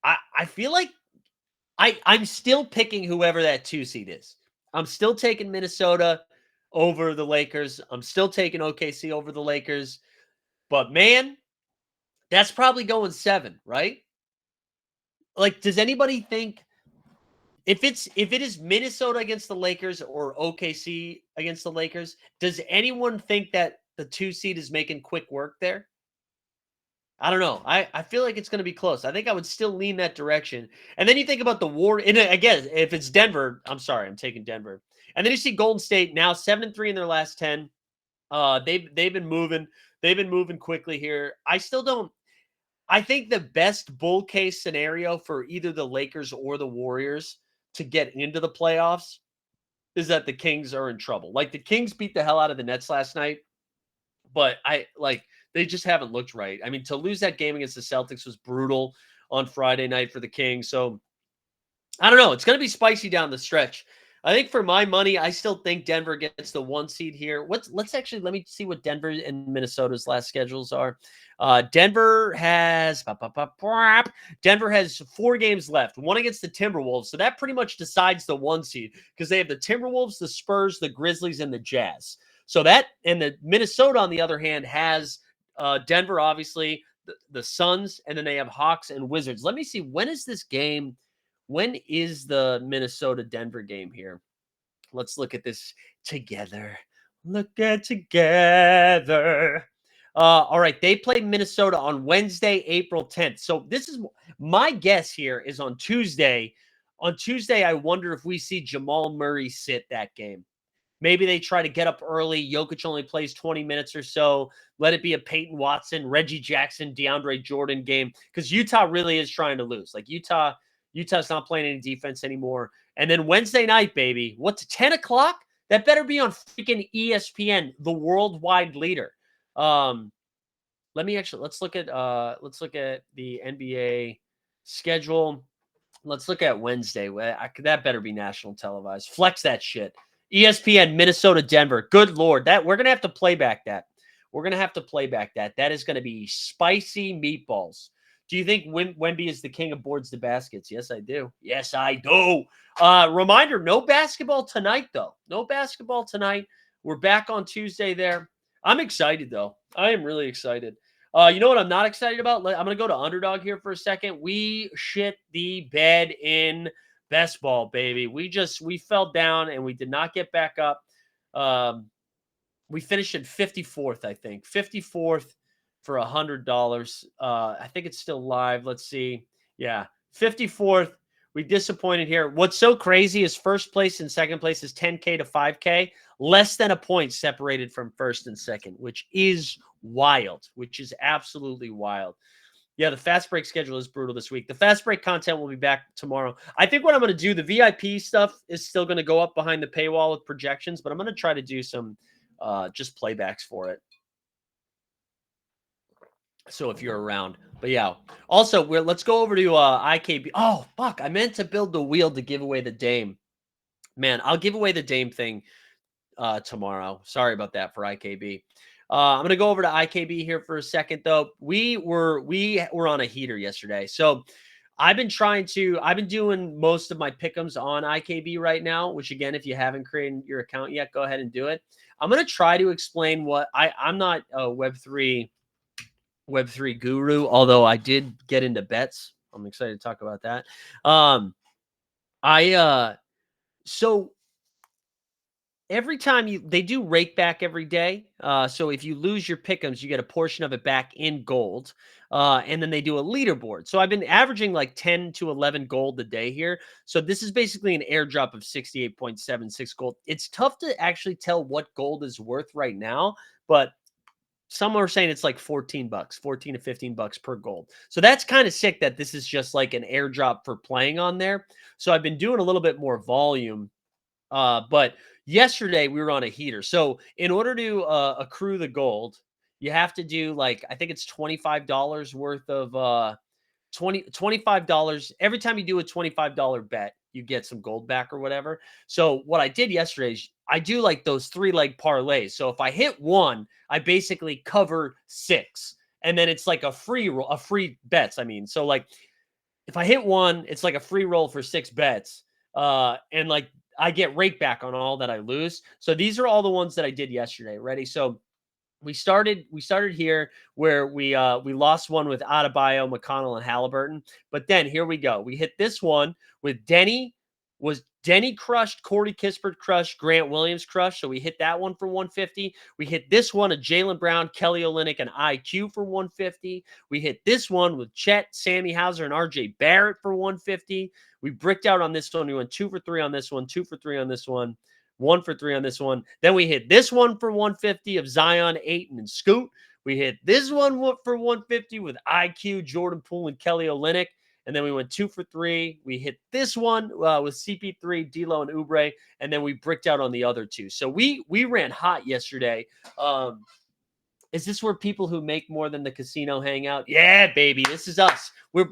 I feel like I'm still picking whoever that 2 seed is. I'm still taking Minnesota over the Lakers. I'm still taking OKC over the Lakers. But man, that's probably going 7, right? Like, does anybody think if it is Minnesota against the Lakers or OKC against the Lakers, does anyone think that the 2 seed is making quick work there? I don't know. I feel like it's going to be close. I think I would still lean that direction. And then you think about the war. And again, if it's Denver, I'm sorry, I'm taking Denver. And then you see Golden State now 7-3 in their last 10. They've been moving. They've been moving quickly here. I still don't. I think the best bull case scenario for either the Lakers or the Warriors to get into the playoffs is that the Kings are in trouble. Like the Kings beat the hell out of the Nets last night, but they just haven't looked right. I mean, to lose that game against the Celtics was brutal on Friday night for the Kings. So I don't know. It's going to be spicy down the stretch. I think for my money, I still think Denver gets the 1 seed here. Let me see what Denver and Minnesota's last schedules are. Denver has 4 games left, one against the Timberwolves. So that pretty much decides the 1 seed because they have the Timberwolves, the Spurs, the Grizzlies, and the Jazz. So that, and the Minnesota, on the other hand, has Denver, obviously, the Suns, and then they have Hawks and Wizards. Let me see. When is this game? When is the Minnesota-Denver game here? Let's look at this together. Look at together. All right, they play Minnesota on Wednesday, April 10th. So this is my guess here is on Tuesday. On Tuesday, I wonder if we see Jamal Murray sit that game. Maybe they try to get up early. Jokic only plays 20 minutes or so. Let it be a Peyton Watson, Reggie Jackson, DeAndre Jordan game because Utah really is trying to lose. Like Utah's not playing any defense anymore. And then Wednesday night, baby, what's 10 o'clock? That better be on freaking ESPN, the worldwide leader. Let's look at the NBA schedule. Let's look at Wednesday. That better be national televised. Flex that shit. ESPN, Minnesota, Denver. Good Lord. We're going to have to play back that. That is going to be spicy meatballs. Do you think Wemby is the king of boards to baskets? Yes, I do. Reminder, no basketball tonight, though. No basketball tonight. We're back on Tuesday there. I'm excited, though. I am really excited. You know what I'm not excited about? I'm going to go to Underdog here for a second. We shit the bed in best ball, baby. We fell down and we did not get back up. We finished at 54th, I think. 54th for $100. I think it's still live. Let's see. Yeah, 54th. We disappointed here. What's so crazy is first place and second place is 10K to 5K. Less than a point separated from first and second, which is wild, which is absolutely wild. Yeah, the fast break schedule is brutal this week. The fast break content will be back tomorrow. I think what I'm going to do, the VIP stuff is still going to go up behind the paywall with projections, but I'm going to try to do some just playbacks for it. So if you're around. But yeah. Also, let's go over to IKB. Oh, fuck. I meant to build the wheel to give away the Dame. Man, I'll give away the Dame thing tomorrow. Sorry about that for IKB. I'm going to go over to IKB here for a second, though. We were on a heater yesterday. So I've been doing most of my pick'ems on IKB right now, which again, if you haven't created your account yet, go ahead and do it. I'm going to try to explain what I'm not a Web3 guru, although I did get into bets. I'm excited to talk about that. So every time they do rake back every day. So if you lose your pick'ems, you get a portion of it back in gold. And then they do a leaderboard. So I've been averaging like 10 to 11 gold a day here. So this is basically an airdrop of 68.76 gold. It's tough to actually tell what gold is worth right now, but some are saying it's like $14, $14 to $15 per gold. So that's kind of sick that this is just like an airdrop for playing on there. So I've been doing a little bit more volume. But yesterday we were on a heater. So in order to accrue the gold, you have to do like, I think it's $25 worth of $25. Every time you do a $25 bet, you get some gold back or whatever. So what I did yesterday is I do like those 3-leg parlays. So if I hit one, I basically cover 6. And then it's like a free roll, a free bets. I mean, so like if I hit one, it's like a free roll for 6 bets. And like I get rake back on all that I lose. So these are all the ones that I did yesterday. Ready? So we started here where we lost one with Adebayo, McConnell, and Halliburton. But then here we go. We hit this one with Denny. Denny crushed, Corey Kispert crushed, Grant Williams crushed. So we hit that one for 150. We hit this one of Jaylen Brown, Kelly Olynyk, and IQ for 150. We hit this one with Chet, Sammy Hauser, and RJ Barrett for 150. We bricked out on this one. We went 2 for 3 on this one, 2 for 3 on this one, 1 for 3 on this one. Then we hit this one for 150 of Zion, Ayton, and Scoot. We hit this one for 150 with IQ, Jordan Poole, and Kelly Olynyk. And then we went 2 for 3. We hit this one with CP3, D'Lo, and Oubre, and then we bricked out on the other 2. So we ran hot yesterday. Is this where people who make more than the casino hang out? Yeah, baby, this is us. We're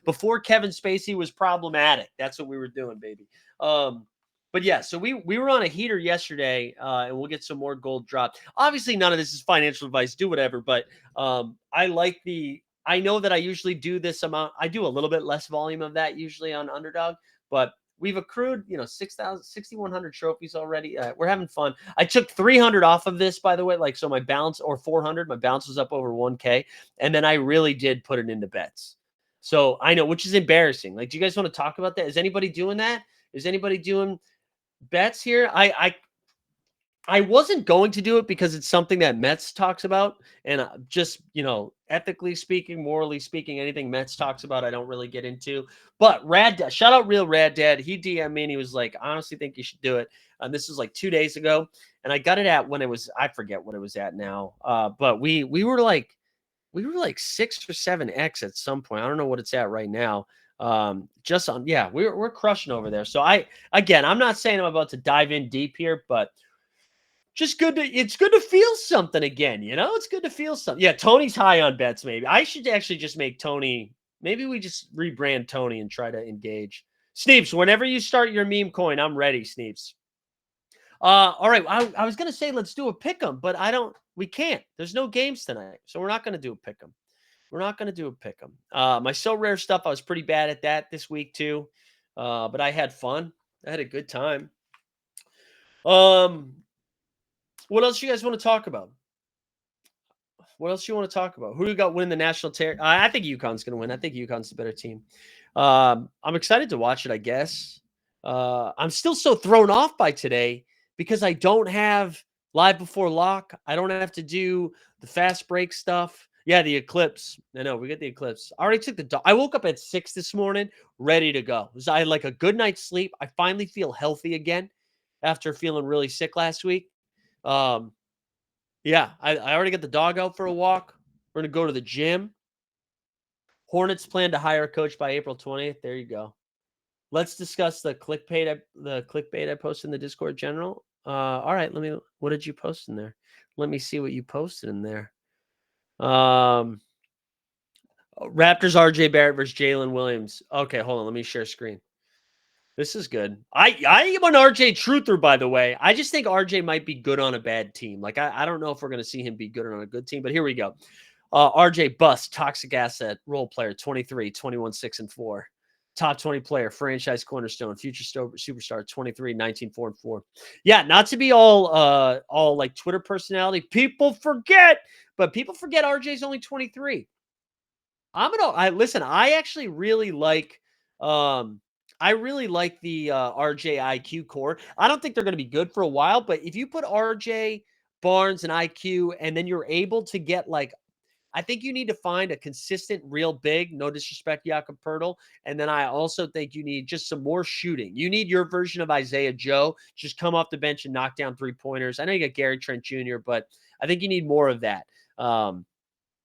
before Kevin Spacey was problematic. That's what we were doing, baby. But yeah, so we were on a heater yesterday, and we'll get some more gold dropped. Obviously, none of this is financial advice. Do whatever, but I know that I usually do this amount. I do a little bit less volume of that usually on Underdog, but we've accrued, 6,100 trophies already. We're having fun. I took 300 off of this, by the way, so my balance, or 400, my balance was up over 1K, and then I really did put it into bets. So I know, which is embarrassing. Do you guys want to talk about that? Is anybody doing that? Is anybody doing bets here? I wasn't going to do it because it's something that Mets talks about. And just, ethically speaking, morally speaking, anything Mets talks about, I don't really get into. But Rad Dad, shout out Real Rad Dad. He DM'd me and he was like, I honestly think you should do it. And this was 2 days ago. And I got it at when it was, I forget what it was at now. But we were like 6 or 7X at some point. I don't know what it's at right now. We're crushing over there. So I'm not saying I'm about to dive in deep here, but it's good to feel something again, It's good to feel something. Yeah, Tony's high on bets, maybe. I should actually just make Tony, maybe we just rebrand Tony and try to engage. Sneeps, whenever you start your meme coin, I'm ready, Sneeps. All right, I was going to say let's do a pick'em, but we can't. There's no games tonight, so we're not going to do a pick'em. We're not going to do a pick'em. My So Rare stuff, I was pretty bad at that this week too, but I had fun. I had a good time. What else you guys want to talk about? What else you want to talk about? Who do you got winning the national tier? I think UConn's going to win. I think UConn's the better team. I'm excited to watch it, I guess. I'm still so thrown off by today because I don't have live before lock. I don't have to do the fast break stuff. Yeah, the eclipse. I know, we get the eclipse. I already took the dog. I woke up at 6 this morning, ready to go. I had a good night's sleep. I finally feel healthy again after feeling really sick last week. I already got the dog out for a walk. We're going to go to the gym. Hornets plan to hire a coach by April 20th. There you go. Let's discuss the clickbait I posted in the Discord general. All right, what did you post in there? Let me see what you posted in there. Raptors RJ Barrett versus Jalen Williams. Okay, hold on. Let me share screen. This is good. I am an RJ truther, by the way. I just think RJ might be good on a bad team. I don't know if we're going to see him be good on a good team, but here we go. RJ bust, toxic asset, role player, 23, 21, 6 and 4. Top 20 player, franchise cornerstone, future superstar, 23, 19, 4 and 4. Yeah, not to be all like Twitter personality. People forget RJ's only 23. I actually really like the RJ IQ core. I don't think they're going to be good for a while, but if you put RJ, Barnes, and IQ, and then you're able to get I think you need to find a consistent real big, no disrespect, Jakob Poeltl. And then I also think you need just some more shooting. You need your version of Isaiah Joe. Just come off the bench and knock down 3-pointers. I know you got Gary Trent Jr., but I think you need more of that.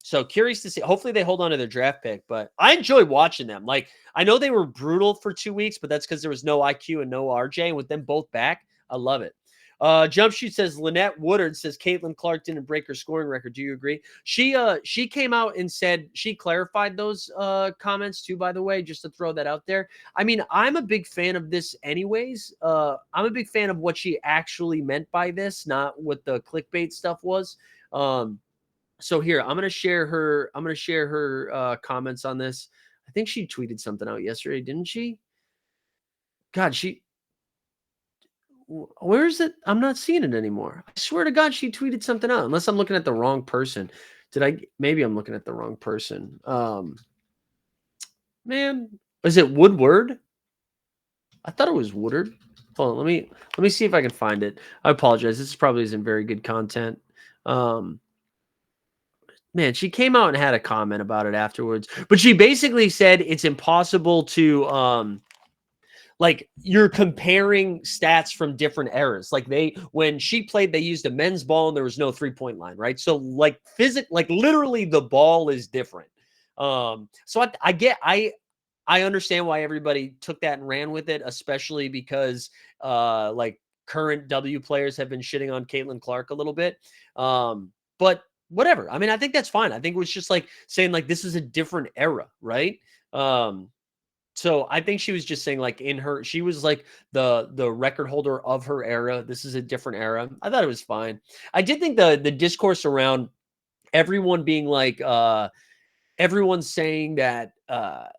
So curious to see. Hopefully they hold on to their draft pick, but I enjoy watching them. I know they were brutal for 2 weeks, but that's because there was no IQ and no RJ. And with them both back, I love it. Jump Shoot says Lynette Woodard says Caitlin Clark didn't break her scoring record. Do you agree? She came out and said she clarified those comments too, by the way, just to throw that out there. I mean, I'm a big fan of this anyways. I'm a big fan of what she actually meant by this, not what the clickbait stuff was. So here, I'm gonna share her comments on this. I think she tweeted something out yesterday, didn't she? God, where is it? I'm not seeing it anymore. I swear to God, she tweeted something out. Unless I'm looking at the wrong person. Maybe I'm looking at the wrong person. Man, is it Woodward? I thought it was Woodard. Hold on, let me see if I can find it. I apologize. This probably isn't very good content. Man, she came out and had a comment about it afterwards. But she basically said it's impossible to like you're comparing stats from different eras. Like when she played, they used a men's ball and there was no 3-point line, right? So like literally the ball is different. So I understand why everybody took that and ran with it, especially because like current W players have been shitting on Caitlin Clark a little bit. But whatever. I mean, I think that's fine. I think it was just like saying like this is a different era, right? So I think she was just saying like she was like the record holder of her era. This is a different era. I thought it was fine. I did think the discourse around everyone being like everyone's saying that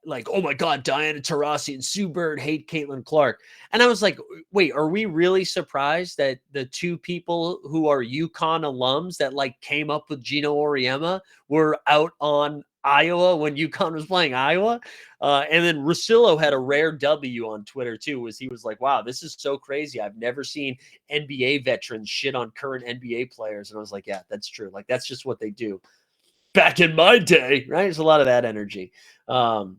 like, oh my God, Diana Taurasi and Sue Bird hate Caitlin Clark. And I was like, wait, are we really surprised that the two people who are UConn alums that like came up with Gino Auriemma were out on Iowa when UConn was playing Iowa? And then Russillo had a rare W on Twitter too, he was like, wow, this is so crazy. I've never seen NBA veterans shit on current NBA players. And I was like, yeah, that's true. Like, that's just what they do. Back in my day, right? There's a lot of that energy. Oh,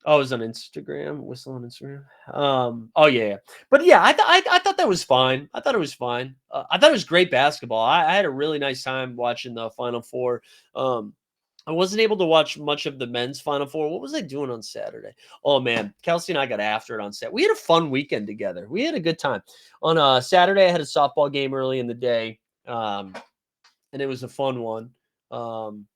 it was on Instagram. Whistle on Instagram. Oh yeah. But yeah, I thought that was fine. I thought it was fine. I thought it was great basketball. I had a really nice time watching the Final Four. I wasn't able to watch much of the men's Final Four. What was I doing on Saturday? Oh man, Kelsey and I got after it on Saturday. We had a fun weekend together. We had a good time. On Saturday, I had a softball game early in the day, and it was a fun one.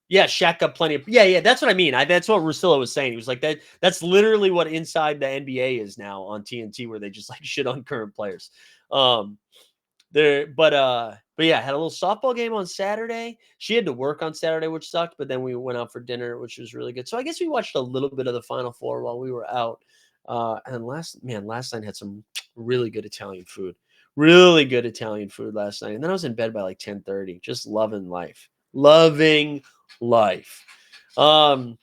Yeah, Shaq got plenty of. Yeah, that's what I mean. That's what Russillo was saying. He was like that. That's literally what Inside the NBA is now on TNT, where they just like shit on current players. But yeah, had a little softball game on Saturday. She had to work on Saturday, which sucked. But then we went out for dinner, which was really good. So I guess we watched a little bit of the Final Four while we were out. And last night had some really good Italian food. Really good Italian food last night. And then I was in bed by like 10:30, just loving life. Loving life. But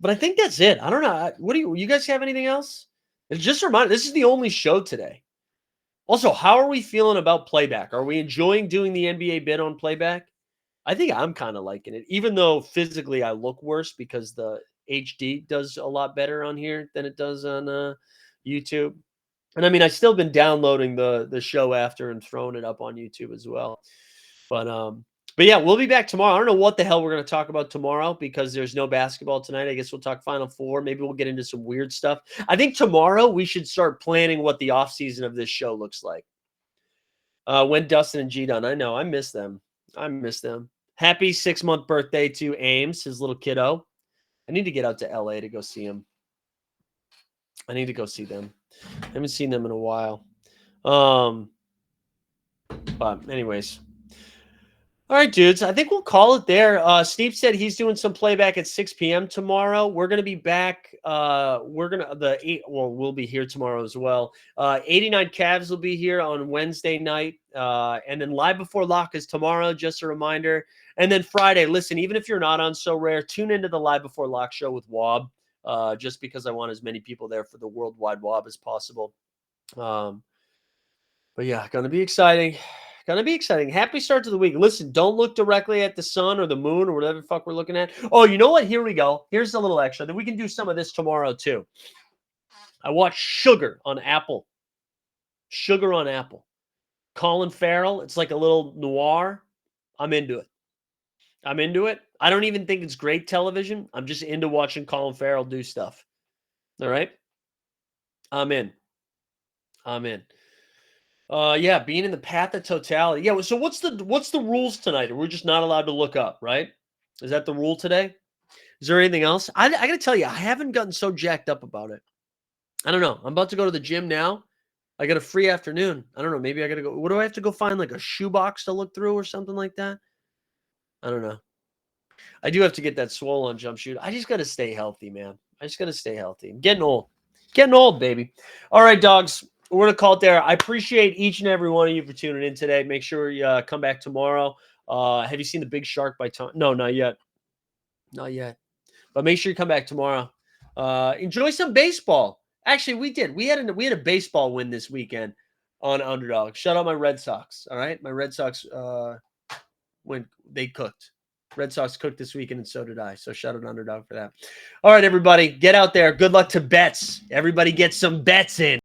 I think that's it. I don't know. What do you guys have anything else? It's just a reminder, this is the only show today. Also, how are we feeling about playback? Are we enjoying doing the NBA bit on playback? I think I'm kind of liking it, even though physically I look worse because the HD does a lot better on here than it does on YouTube. And I mean, I've still been downloading the show after and throwing it up on YouTube as well. But yeah, we'll be back tomorrow. I don't know what the hell we're going to talk about tomorrow because there's no basketball tonight. I guess we'll talk Final Four. Maybe we'll get into some weird stuff. I think tomorrow we should start planning what the offseason of this show looks like. When Dustin and G done. I know. I miss them. Happy 6-month birthday to Ames, his little kiddo. I need to get out to LA to go see him. I need to go see them. I haven't seen them in a while. But anyways. All right, dudes. I think we'll call it there. Steve said he's doing some playback at 6 p.m. tomorrow. We're going to be back. We'll be here tomorrow as well. 89 Cavs will be here on Wednesday night. And then Live Before Lock is tomorrow, just a reminder. And then Friday, listen, even if you're not on So Rare, tune into the Live Before Lock show with Wob, just because I want as many people there for the worldwide Wob as possible. But yeah, going to be exciting. Gonna be exciting. Happy start to the week. Listen, don't look directly at the sun or the moon or whatever the fuck we're looking at. Oh, you know what? Here we go. Here's a little extra. Then we can do some of this tomorrow too. I watched Sugar on Apple. Sugar on Apple. Colin Farrell. It's like a little noir. I'm into it. I don't even think it's great television. I'm just into watching Colin Farrell do stuff. All right? I'm in. Yeah, being in the path of totality. Yeah. So what's the rules tonight? We're just not allowed to look up, right? Is that the rule today? Is there anything else? I got to tell you, I haven't gotten so jacked up about it. I don't know. I'm about to go to the gym now. I got a free afternoon. I don't know. Maybe I got to go. What do I have to go find? Like a shoebox to look through or something like that? I don't know. I do have to get that swollen jump shoot. I just got to stay healthy, man. I just got to stay healthy. I'm getting old. Getting old, baby. All right, dogs. We're going to call it there. I appreciate each and every one of you for tuning in today. Make sure you come back tomorrow. Have you seen The Big Shark by Tom? No, not yet. Not yet. But make sure you come back tomorrow. Enjoy some baseball. Actually, we did. We had a baseball win this weekend on Underdog. Shout out my Red Sox. All right, my Red Sox when they cooked. Red Sox cooked this weekend, and so did I. So shout out Underdog for that. All right, everybody, get out there. Good luck to bets. Everybody get some bets in.